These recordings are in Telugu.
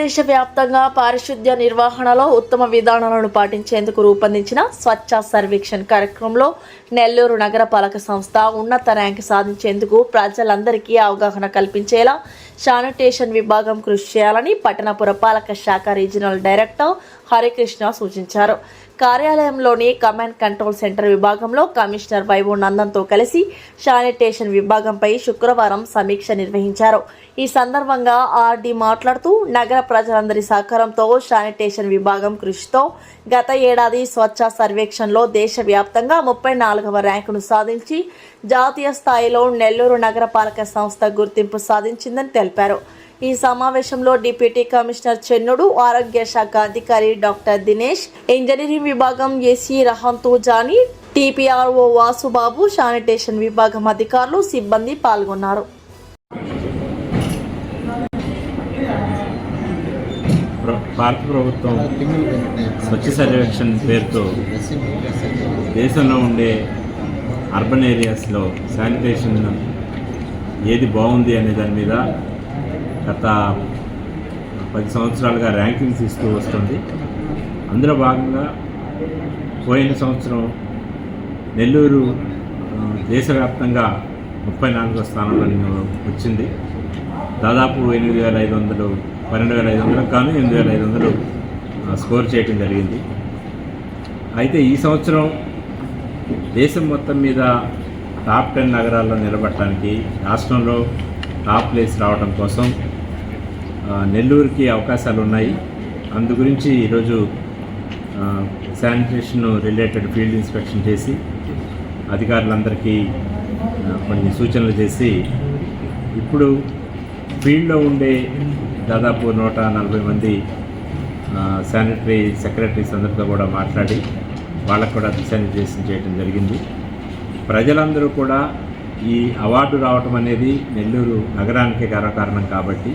భారతదేశ వ్యాప్తంగా పారిశుద్ధ్య నిర్వహణలో ఉత్తమ విధానాలను పాటించేందుకు రూపొందించిన స్వచ్ఛ సర్వేక్షణ్ కార్యక్రమంలో నెల్లూరు నగరపాలక సంస్థ ఉన్నత ర్యాంకు సాధించేందుకు ప్రజలందరికీ అవగాహన కల్పించేలా శానిటేషన్ విభాగం కృషి చేయాలని పట్టణ పురపాలక శాఖ రీజనల్ డైరెక్టర్ హరికృష్ణ సూచించారు. కార్యాలయంలోని కమాండ్ కంట్రోల్ సెంటర్ విభాగంలో కమిషనర్ వైభవ్ నందన్తో కలిసి శానిటేషన్ విభాగంపై శుక్రవారం సమీక్ష నిర్వహించారు. ఈ సందర్భంగా ఆర్డీ మాట్లాడుతూ నగర ప్రజలందరి సహకారంతో శానిటేషన్ విభాగం కృషితో గత ఏడాది స్వచ్ఛ సర్వేక్షణలో దేశవ్యాప్తంగా 34వ ర్యాంకును సాధించి జాతీయ స్థాయిలో నెల్లూరు నగరపాలక సంస్థ గుర్తింపు సాధించిందని తెలిపారు. ఈ సమావేశంలో డిప్యూటీ కమిషనర్ చెన్నుడు, ఆరోగ్య శాఖ అధికారి డాక్టర్ దినేష్, ఇంజనీరింగ్ విభాగం AC Rahamthu Jani, TPRO Vasubabu, sanitation విభాగం అధికారులు, సిబ్బంది పాల్గొన్నారు. భారత ప్రభుత్వం స్వచ్ఛ సర్వేక్షణ్ పేరుతో దేశంలో ఉండే అర్బన్ ఏరియాస్లో శానిటేషన్ ఏది బాగుంది అనే దాని మీద గత 10 సంవత్సరాలుగా ర్యాంకింగ్స్ ఇస్తూ వస్తుంది. అందులో భాగంగా పోయిన సంవత్సరం నెల్లూరు దేశవ్యాప్తంగా 34వ స్థానంలో వచ్చింది. దాదాపు 8,500 12,500 కానీ 8,500 స్కోర్ చేయడం జరిగింది. అయితే ఈ సంవత్సరం దేశం మొత్తం మీద టాప్ 10 నగరాల్లో నిలబడటానికి రాష్ట్రంలో టాప్ ప్లేస్ రావడం కోసం నెల్లూరుకి అవకాశాలు ఉన్నాయి. అందు గురించి ఈరోజు శానిటేషన్ రిలేటెడ్ ఫీల్డ్ ఇన్స్పెక్షన్ చేసి అధికారులందరికీ కొన్ని సూచనలు చేసి ఇప్పుడు ఫీల్డ్లో ఉండే దాదాపు 140 మంది శానిటరీ సెక్రటరీస్ అందరితో కూడా మాట్లాడి వాళ్ళకు కూడా శానిటైజేషన్ చేయడం జరిగింది. ప్రజలందరూ కూడా ఈ అవార్డు రావటం అనేది నెల్లూరు నగరానికే గర్వకారణం కాబట్టి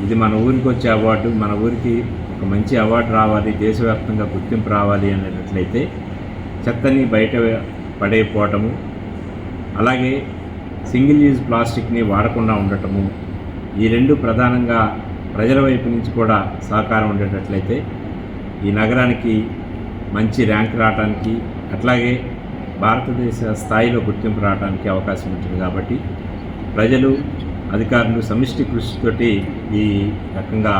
ఇది మన ఊరికి వచ్చే అవార్డు, మన ఊరికి ఒక మంచి అవార్డు రావాలి, దేశవ్యాప్తంగా గుర్తింపు రావాలి అనేటట్లయితే చెత్తని బయట పడైపోవటము, అలాగే సింగిల్ యూజ్ ప్లాస్టిక్ని వాడకుండా ఉండటము, ఈ రెండు ప్రధానంగా ప్రజల వైపు నుంచి కూడా సహకారం ఉండేటట్లయితే ఈ నగరానికి మంచి ర్యాంక్ రావడానికి, అట్లాగే భారతదేశ స్థాయిలో గుర్తింపు రావడానికి అవకాశం ఉంటుంది. కాబట్టి ప్రజలు, అధికారులు సమిష్టి కృషితోటి ఈ రకంగా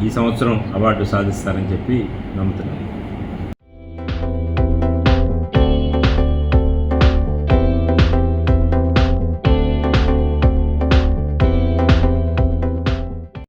ఈ సంవత్సరం అవార్డు సాధిస్తారని చెప్పి నమ్ముతున్నాను.